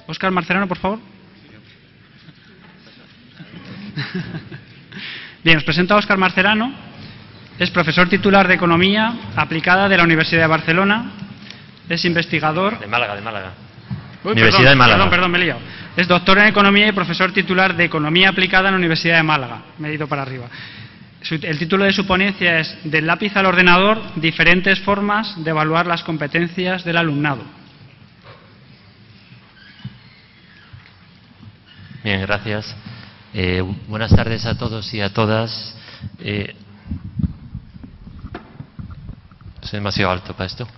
Óscar Marcerano, por favor. Bien, os presento a Óscar Marcerano. Es profesor titular de Economía Aplicada de la Universidad de Barcelona. Es investigador... De Málaga. Universidad de Málaga. Perdón, me he liado. Es doctor en Economía y profesor titular de Economía Aplicada en la Universidad de Málaga. Me he ido para arriba. El título de su ponencia es Del lápiz al ordenador, diferentes formas de evaluar las competencias del alumnado. Bien, gracias. Buenas tardes a todos y a todas. Soy demasiado alto para esto.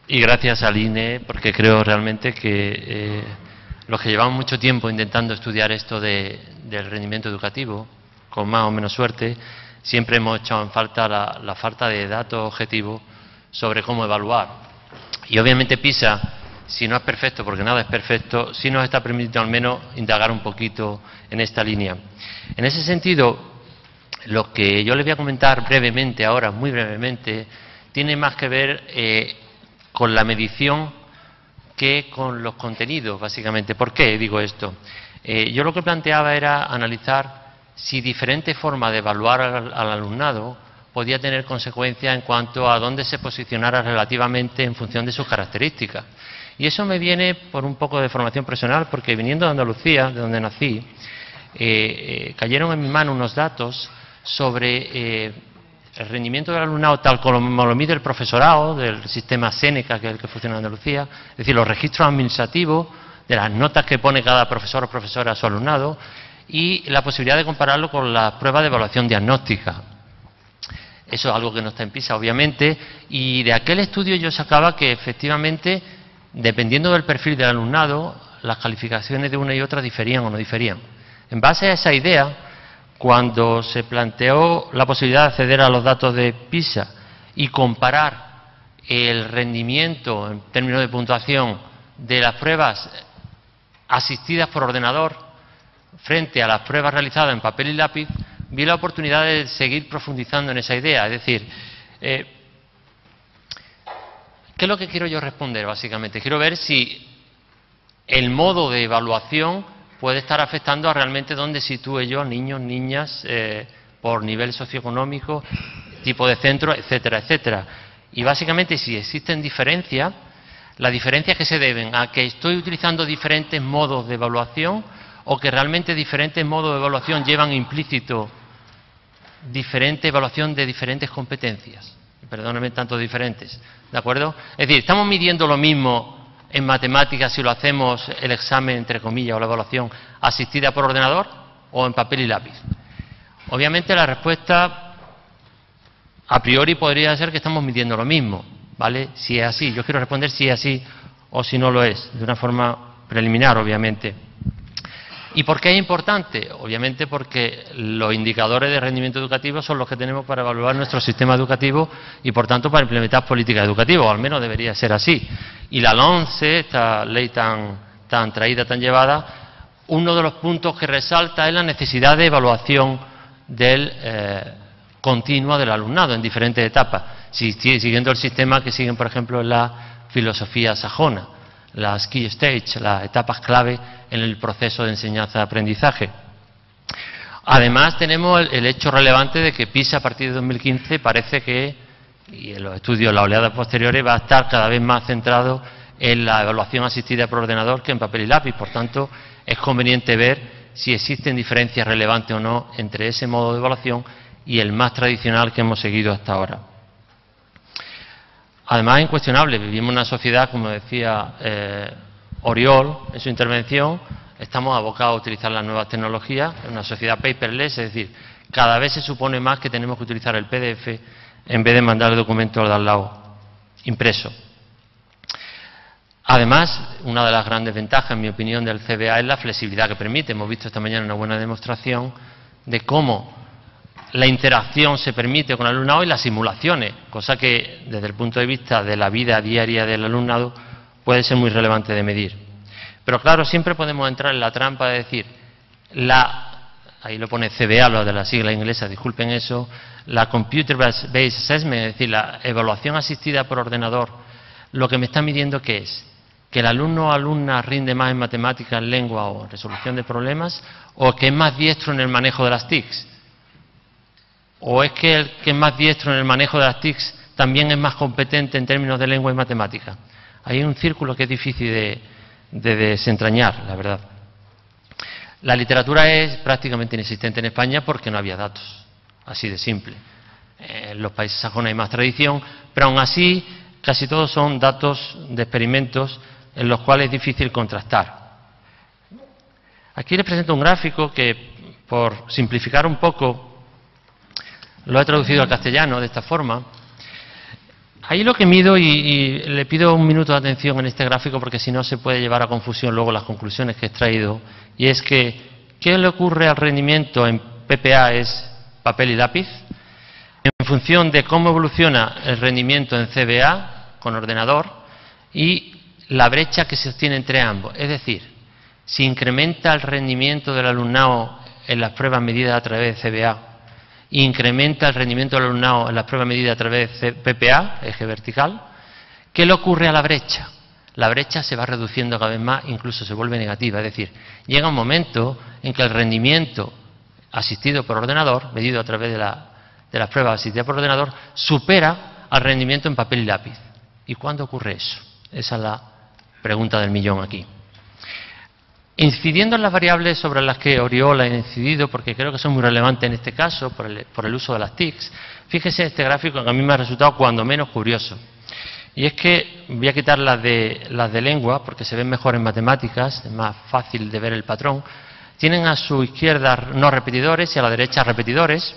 Y gracias al INE, porque creo realmente que los que llevamos mucho tiempo intentando estudiar esto del rendimiento educativo, con más o menos suerte, siempre hemos echado en falta la falta de datos objetivos sobre cómo evaluar. Y obviamente PISA, si no es perfecto, porque nada es perfecto, sí nos está permitiendo al menos indagar un poquito en esta línea. En ese sentido, lo que yo les voy a comentar brevemente ahora, muy brevemente, tiene más que ver con la medición que con los contenidos, básicamente. ¿Por qué digo esto? Yo lo que planteaba era analizar si diferentes formas de evaluar al alumnado podía tener consecuencias en cuanto a dónde se posicionara relativamente en función de sus características. Y eso me viene por un poco de formación profesional, porque viniendo de Andalucía, de donde nací, cayeron en mi mano unos datos sobre el rendimiento del alumnado tal como lo mide el profesorado del sistema Seneca, que es el que funciona en Andalucía, es decir, los registros administrativos de las notas que pone cada profesor o profesora a su alumnado y la posibilidad de compararlo con las pruebas de evaluación diagnóstica. Eso es algo que no está en PISA, obviamente, y de aquel estudio yo sacaba que efectivamente, dependiendo del perfil del alumnado, las calificaciones de una y otra diferían o no diferían. En base a esa idea, cuando se planteó la posibilidad de acceder a los datos de PISA y comparar el rendimiento en términos de puntuación de las pruebas asistidas por ordenador frente a las pruebas realizadas en papel y lápiz, vi la oportunidad de seguir profundizando en esa idea. Es decir, ¿qué es lo que quiero yo responder, básicamente? Quiero ver si el modo de evaluación puede estar afectando a realmente dónde sitúe yo niños, niñas, por nivel socioeconómico, tipo de centro, etcétera, etcétera. Y básicamente, si existen diferencias, las diferencias que se deben a que estoy utilizando diferentes modos de evaluación o que realmente diferentes modos de evaluación llevan implícito diferente evaluación de diferentes competencias. Perdónenme, tanto diferentes. ¿De acuerdo? Es decir, ¿estamos midiendo lo mismo en matemáticas si lo hacemos el examen, entre comillas, o la evaluación asistida por ordenador o en papel y lápiz? Obviamente la respuesta a priori podría ser que estamos midiendo lo mismo, ¿vale? Si es así, yo quiero responder si es así o si no lo es, de una forma preliminar, obviamente. ¿Y por qué es importante? Obviamente porque los indicadores de rendimiento educativo son los que tenemos para evaluar nuestro sistema educativo y, por tanto, para implementar políticas educativas, o al menos debería ser así. Y la LOMCE, esta ley tan traída, tan llevada, uno de los puntos que resalta es la necesidad de evaluación continua del alumnado en diferentes etapas, siguiendo el sistema que siguen, por ejemplo, en la filosofía sajona, las key stage, las etapas clave en el proceso de enseñanza-aprendizaje. Además, tenemos el hecho relevante de que PISA a partir de 2015 parece que, y en los estudios, las oleadas posteriores, va a estar cada vez más centrado en la evaluación asistida por ordenador que en papel y lápiz. Por tanto, es conveniente ver si existen diferencias relevantes o no entre ese modo de evaluación y el más tradicional que hemos seguido hasta ahora. Además, es incuestionable, vivimos en una sociedad, como decía Oriol en su intervención, estamos abocados a utilizar las nuevas tecnologías, en una sociedad paperless, es decir, cada vez se supone más que tenemos que utilizar el PDF en vez de mandar el documento al lado impreso. Además, una de las grandes ventajas, en mi opinión, del CBA es la flexibilidad que permite. Hemos visto esta mañana una buena demostración de cómo la interacción se permite con el alumnado y las simulaciones, cosa que desde el punto de vista de la vida diaria del alumnado puede ser muy relevante de medir. Pero claro, siempre podemos entrar en la trampa de decir, ahí lo pone CBA, lo de la sigla inglesa, disculpen eso, la Computer Based Assessment, es decir, la evaluación asistida por ordenador, lo que me está midiendo ¿qué es? ¿Que el alumno o alumna rinde más en matemáticas, en lengua o en resolución de problemas? ¿O que es más diestro en el manejo de las TICs? ¿O es que el que es más diestro en el manejo de las TICs también es más competente en términos de lengua y matemática? Hay un círculo que es difícil de desentrañar, la verdad. La literatura es prácticamente inexistente en España porque no había datos, así de simple. En los países sajones hay más tradición, pero aún así casi todos son datos de experimentos en los cuales es difícil contrastar. Aquí les presento un gráfico que, por simplificar un poco, lo he traducido al castellano de esta forma. Ahí lo que mido, y le pido un minuto de atención en este gráfico porque si no se puede llevar a confusión luego las conclusiones que he extraído, y es que, ¿qué le ocurre al rendimiento en PPA? Es papel y lápiz, en función de cómo evoluciona el rendimiento en CBA con ordenador y la brecha que se obtiene entre ambos. Es decir, si incrementa el rendimiento del alumnado en las pruebas medidas a través de CBA, incrementa el rendimiento del alumnado en las pruebas medidas a través de PPA, eje vertical, ¿qué le ocurre a la brecha? La brecha se va reduciendo cada vez más, incluso se vuelve negativa. Es decir, llega un momento en que el rendimiento asistido por ordenador, medido a través de las pruebas asistidas por ordenador, supera al rendimiento en papel y lápiz. ¿Y cuándo ocurre eso? Esa es la pregunta del millón aquí. Incidiendo en las variables sobre las que Oriol ha incidido, porque creo que son muy relevantes en este caso, por el uso de las TICs, fíjese este gráfico que a mí me ha resultado cuando menos curioso. Y es que voy a quitar las de lengua, porque se ven mejor en matemáticas, es más fácil de ver el patrón. Tienen a su izquierda no repetidores y a la derecha repetidores,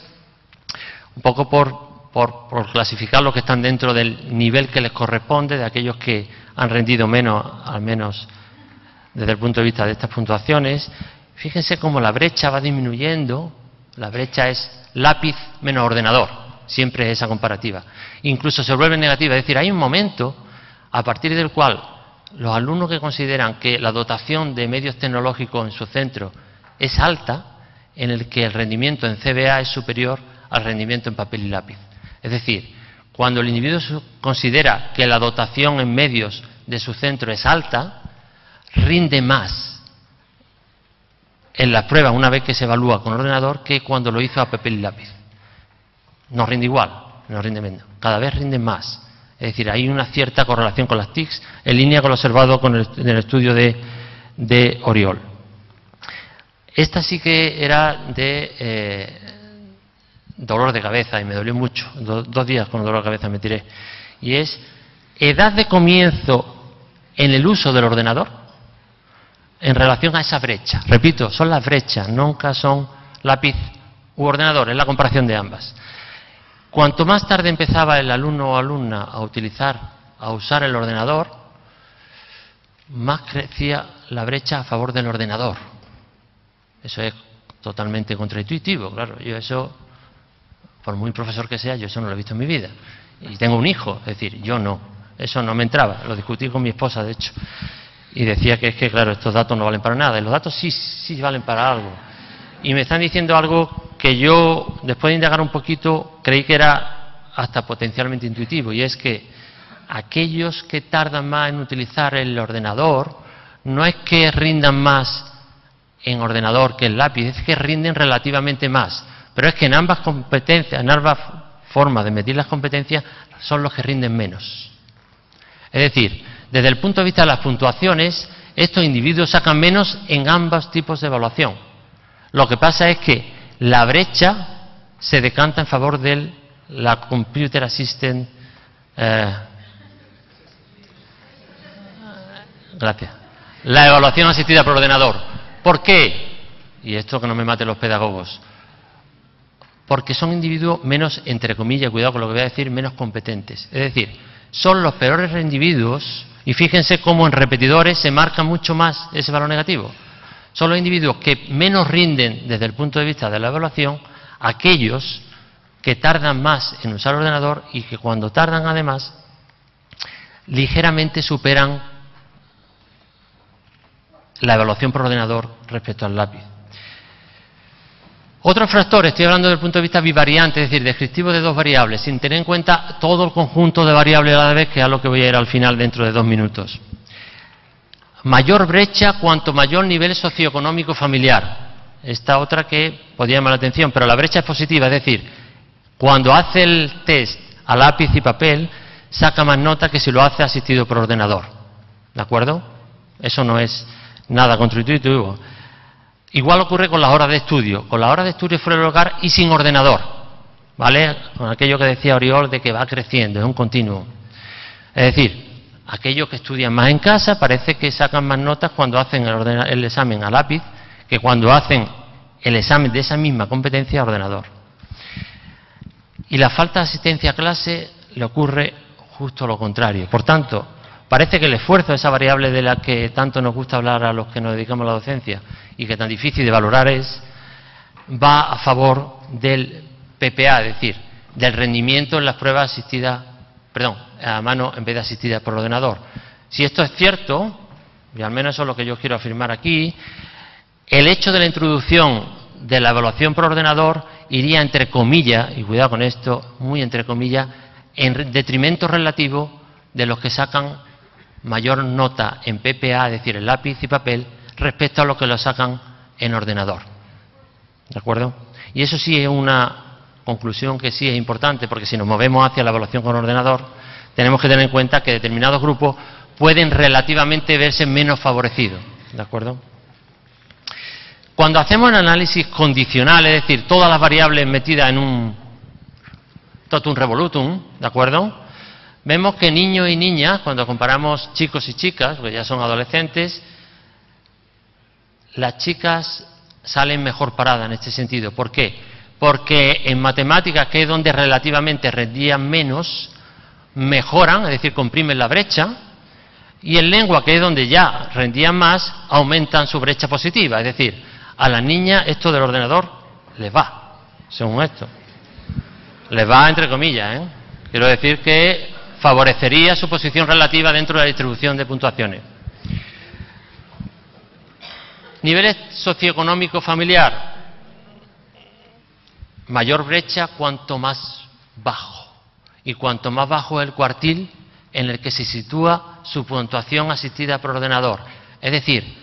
un poco por clasificar los que están dentro del nivel que les corresponde, de aquellos que han rendido menos, al menos desde el punto de vista de estas puntuaciones. Fíjense cómo la brecha va disminuyendo. La brecha es lápiz menos ordenador, siempre esa comparativa. Incluso se vuelve negativa, es decir, hay un momento a partir del cual los alumnos que consideran que la dotación de medios tecnológicos en su centro es alta, en el que el rendimiento en CBA es superior al rendimiento en papel y lápiz. Es decir, cuando el individuo considera que la dotación en medios de su centro es alta, rinde más en las pruebas una vez que se evalúa con ordenador que cuando lo hizo a papel y lápiz. No rinde igual, no rinde menos, cada vez rinde más. Es decir, hay una cierta correlación con las TICs en línea con lo observado en el estudio de Oriol. Esta sí que era de dolor de cabeza y me dolió mucho, 2 días con dolor de cabeza me tiré. Y es edad de comienzo en el uso del ordenador en relación a esa brecha. Repito, son las brechas, nunca son lápiz u ordenador, es la comparación de ambas. Cuanto más tarde empezaba el alumno o alumna a usar el ordenador, más crecía la brecha a favor del ordenador. Eso es totalmente contraintuitivo, claro. Yo eso, por muy profesor que sea, yo eso no lo he visto en mi vida. Y tengo un hijo, es decir, yo no. Eso no me entraba. Lo discutí con mi esposa, de hecho. Y decía que es que, claro, estos datos no valen para nada. Y los datos sí valen para algo. Y me están diciendo algo que yo, después de indagar un poquito, creí que era hasta potencialmente intuitivo. Y es que aquellos que tardan más en utilizar el ordenador, no es que rindan más en ordenador que en lápiz, es que rinden relativamente más. Pero es que en ambas competencias, en ambas formas de medir las competencias, son los que rinden menos. Es decir, desde el punto de vista de las puntuaciones, estos individuos sacan menos en ambos tipos de evaluación. Lo que pasa es que la brecha se decanta en favor de la Computer Assistant. Gracias. La evaluación asistida por ordenador. ¿Por qué? Y esto que no me maten los pedagogos. Porque son individuos menos, entre comillas, cuidado con lo que voy a decir, menos competentes. Es decir, son los peores individuos, y fíjense cómo en repetidores se marca mucho más ese valor negativo. Son los individuos que menos rinden desde el punto de vista de la evaluación, aquellos que tardan más en usar el ordenador y que cuando tardan además ligeramente superan la evaluación por ordenador respecto al lápiz. Otros factores, estoy hablando desde el punto de vista bivariante, es decir, descriptivo de 2 variables, sin tener en cuenta todo el conjunto de variables a la vez, que es a lo que voy a ir al final dentro de 2 minutos. Mayor brecha cuanto mayor nivel socioeconómico familiar. Esta otra que podría llamar la atención, pero la brecha es positiva, es decir, cuando hace el test a lápiz y papel, saca más nota que si lo hace asistido por ordenador. ¿De acuerdo? Eso no es nada contraintuitivo. Igual ocurre con las horas de estudio. Con las horas de estudio fuera del hogar y sin ordenador. ¿Vale? Con aquello que decía Oriol de que va creciendo, es un continuo. Es decir, aquellos que estudian más en casa parece que sacan más notas cuando hacen el examen a lápiz que cuando hacen el examen de esa misma competencia a ordenador. Y la falta de asistencia a clase le ocurre justo lo contrario. Por tanto, parece que el esfuerzo, esa variable de la que tanto nos gusta hablar a los que nos dedicamos a la docencia y que tan difícil de valorar es, va a favor del PPA, es decir, del rendimiento en las pruebas asistidas, a mano en vez de asistidas por ordenador. Si esto es cierto, y al menos eso es lo que yo quiero afirmar aquí, el hecho de la introducción de la evaluación por ordenador iría entre comillas, y cuidado con esto, muy entre comillas, en detrimento relativo de los que sacan mayor nota en PPA, es decir, en lápiz y papel, respecto a los que lo sacan en ordenador. ¿De acuerdo? Y eso sí es una conclusión que sí es importante, porque si nos movemos hacia la evaluación con ordenador, tenemos que tener en cuenta que determinados grupos pueden relativamente verse menos favorecidos. ¿De acuerdo? Cuando hacemos el análisis condicional, es decir, todas las variables metidas en un totum revolutum, ¿de acuerdo? Vemos que niños y niñas, cuando comparamos chicos y chicas, porque ya son adolescentes, las chicas salen mejor paradas en este sentido. ¿Por qué? Porque en matemáticas, que es donde relativamente rendían menos, mejoran, es decir, comprimen la brecha, y en lengua, que es donde ya rendían más, aumentan su brecha positiva, es decir, a las niñas esto del ordenador les va, según esto. Les va entre comillas, ¿eh? Quiero decir que favorecería su posición relativa dentro de la distribución de puntuaciones. Niveles socioeconómico familiar. Mayor brecha cuanto más bajo. Y cuanto más bajo el cuartil en el que se sitúa su puntuación asistida por ordenador. Es decir,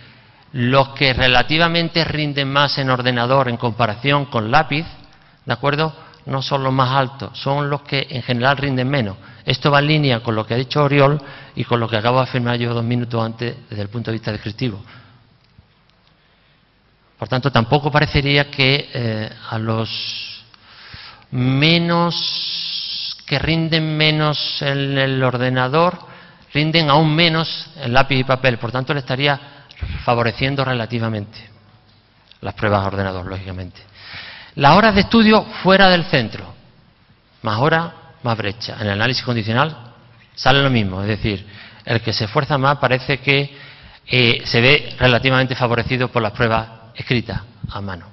los que relativamente rinden más en ordenador en comparación con lápiz, ¿de acuerdo?, no son los más altos, son los que en general rinden menos. Esto va en línea con lo que ha dicho Oriol y con lo que acabo de afirmar yo 2 minutos antes desde el punto de vista descriptivo. Por tanto, tampoco parecería que a los menos que rinden menos en el ordenador rinden aún menos en lápiz y papel. Por tanto, le estaría favoreciendo relativamente las pruebas a ordenador, lógicamente. Las horas de estudio fuera del centro, más horas, más brecha. En el análisis condicional sale lo mismo, es decir, el que se esfuerza más parece que se ve relativamente favorecido por las pruebas escritas a mano.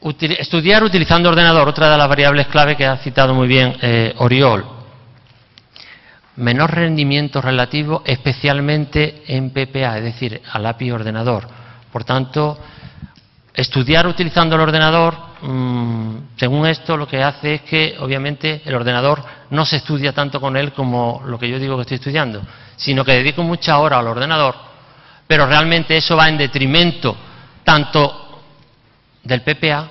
Estudiar utilizando ordenador, otra de las variables clave que ha citado muy bien Oriol. Menor rendimiento relativo, especialmente en PPA, es decir, a lápiz y ordenador. Por tanto, estudiar utilizando el ordenador, según esto, lo que hace es que, obviamente, el ordenador no se estudia tanto con él como lo que yo digo que estoy estudiando, sino que dedico muchas horas al ordenador, pero realmente eso va en detrimento tanto del PPA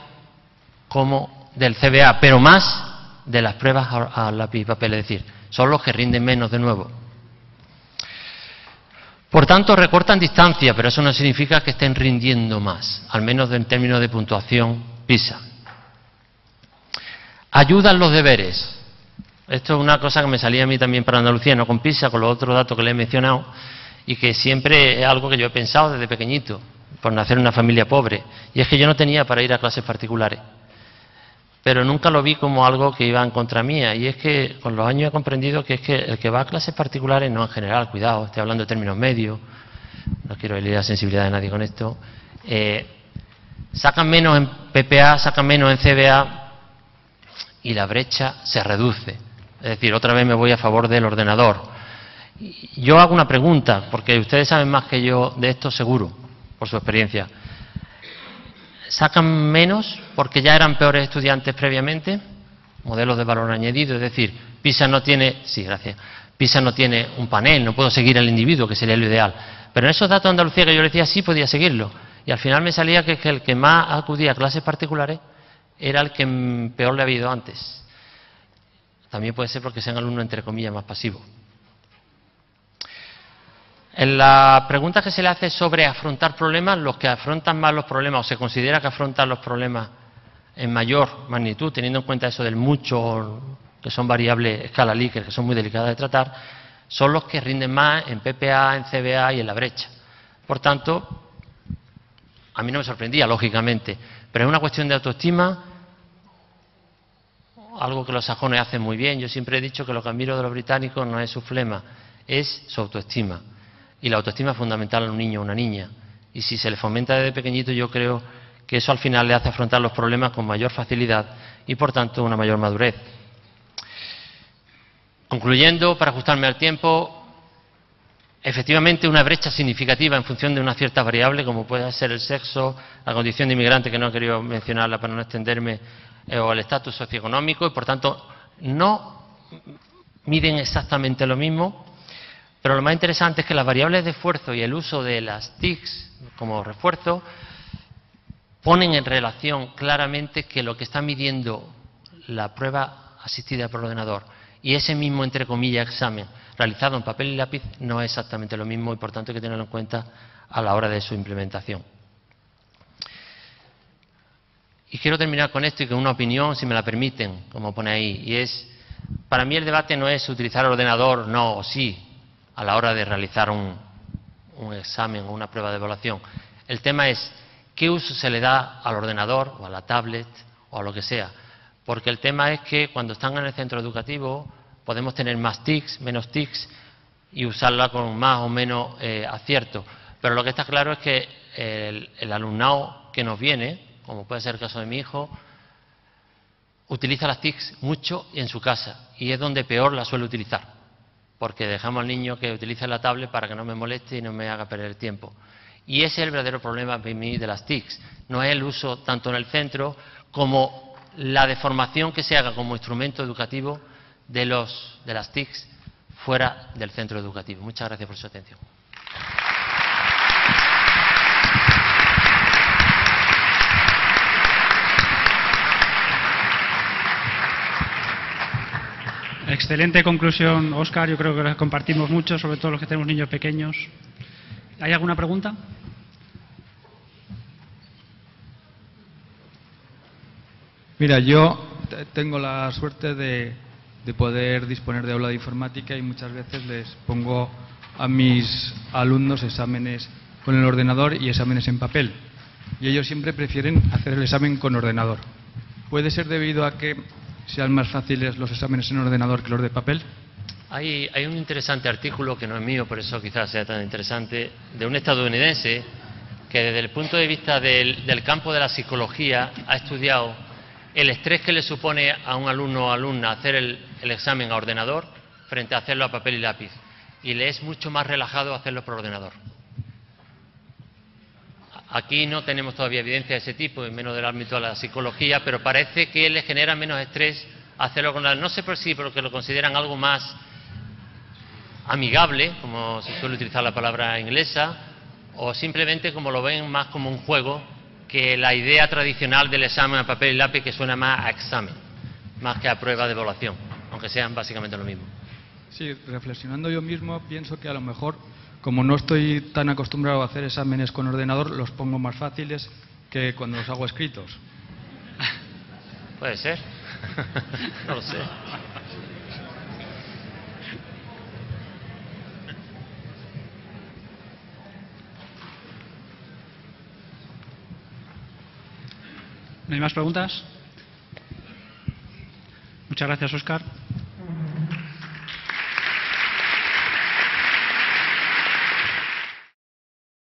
como del CBA, pero más de las pruebas a lápiz y papel, es decir, son los que rinden menos de nuevo. Por tanto, recortan distancia, pero eso no significa que estén rindiendo más, al menos en términos de puntuación PISA. Ayudan los deberes. Esto es una cosa que me salía a mí también para Andalucía, no con PISA, con los otros datos que le he mencionado, y que siempre es algo que yo he pensado desde pequeñito, por nacer en una familia pobre, y es que yo no tenía para ir a clases particulares. Pero nunca lo vi como algo que iba en contra mía, y es que con los años he comprendido que es que el que va a clases particulares, no en general, cuidado, estoy hablando de términos medios, no quiero herir la sensibilidad de nadie con esto, sacan menos en PPA, sacan menos en CBA y la brecha se reduce. Es decir, otra vez me voy a favor del ordenador. Yo hago una pregunta, porque ustedes saben más que yo de esto seguro, por su experiencia. ¿Sacan menos porque ya eran peores estudiantes previamente? Modelos de valor añadido, es decir, PISA no tiene, sí, gracias, PISA no tiene un panel, no puedo seguir al individuo, que sería lo ideal. Pero en esos datos de Andalucía que yo le decía, sí podía seguirlo. Y al final me salía que el que más acudía a clases particulares era el que peor le había ido antes. También puede ser porque sean alumnos, entre comillas, más pasivos. En la pregunta que se le hace sobre afrontar problemas, los que afrontan más los problemas, o se considera que afrontan los problemas en mayor magnitud, teniendo en cuenta eso del mucho, que son variables escala Likert, que son muy delicadas de tratar, son los que rinden más en PPA, en CBA y en la brecha. Por tanto, a mí no me sorprendía, lógicamente, pero es una cuestión de autoestima, algo que los sajones hacen muy bien. Yo siempre he dicho que lo que admiro de los británicos no es su flema, es su autoestima. Y la autoestima es fundamental a un niño o una niña. Y si se le fomenta desde pequeñito, yo creo que eso al final le hace afrontar los problemas con mayor facilidad y, por tanto, una mayor madurez. Concluyendo, para ajustarme al tiempo, efectivamente una brecha significativa en función de una cierta variable, como puede ser el sexo, la condición de inmigrante, que no he querido mencionarla para no extenderme, o el estatus socioeconómico, y por tanto no miden exactamente lo mismo, pero lo más interesante es que las variables de esfuerzo y el uso de las TICs como refuerzo ponen en relación claramente que lo que está midiendo la prueba asistida por ordenador y ese mismo, entre comillas, examen realizado en papel y lápiz no es exactamente lo mismo, y por tanto hay que tenerlo en cuenta a la hora de su implementación. Y quiero terminar con esto y con una opinión, si me la permiten, como pone ahí, y es, para mí el debate no es utilizar el ordenador no o sí a la hora de realizar un examen o una prueba de evaluación. El tema es qué uso se le da al ordenador o a la tablet o a lo que sea. Porque el tema es que cuando están en el centro educativo podemos tener más TICs, menos TICs y usarla con más o menos acierto. Pero lo que está claro es que el alumnado que nos viene, como puede ser el caso de mi hijo, utiliza las TICs mucho en su casa y es donde peor las suele utilizar. Porque dejamos al niño que utilice la tablet para que no me moleste y no me haga perder el tiempo. Y ese es el verdadero problema para mí de las TICs. No es el uso tanto en el centro como la deformación que se haga como instrumento educativo de las TICs fuera del centro educativo. Muchas gracias por su atención. Excelente conclusión, Óscar. Yo creo que la compartimos mucho, sobre todo los que tenemos niños pequeños. ¿Hay alguna pregunta? Mira, yo tengo la suerte de poder disponer de aula de informática y muchas veces les pongo a mis alumnos exámenes con el ordenador y exámenes en papel. Y ellos siempre prefieren hacer el examen con ordenador. ¿Puede ser debido a que sean más fáciles los exámenes en ordenador que los de papel? Hay un interesante artículo, que no es mío, por eso quizás sea tan interesante, de un estadounidense que desde el punto de vista del campo de la psicología ha estudiado el estrés que le supone a un alumno o alumna hacer el examen a ordenador frente a hacerlo a papel y lápiz. Y le es mucho más relajado hacerlo por ordenador. Aquí no tenemos todavía evidencia de ese tipo, y menos del ámbito de la psicología, pero parece que le genera menos estrés hacerlo con la... No sé por sí, porque lo consideran algo más amigable, como se suele utilizar la palabra inglesa, o simplemente como lo ven más como un juego que la idea tradicional del examen a papel y lápiz, que suena más a examen, más que a prueba de evaluación, aunque sean básicamente lo mismo. Sí, reflexionando yo mismo, pienso que a lo mejor, como no estoy tan acostumbrado a hacer exámenes con ordenador, los pongo más fáciles que cuando los hago escritos. Puede ser. No lo sé. ¿No hay más preguntas? Muchas gracias, Óscar.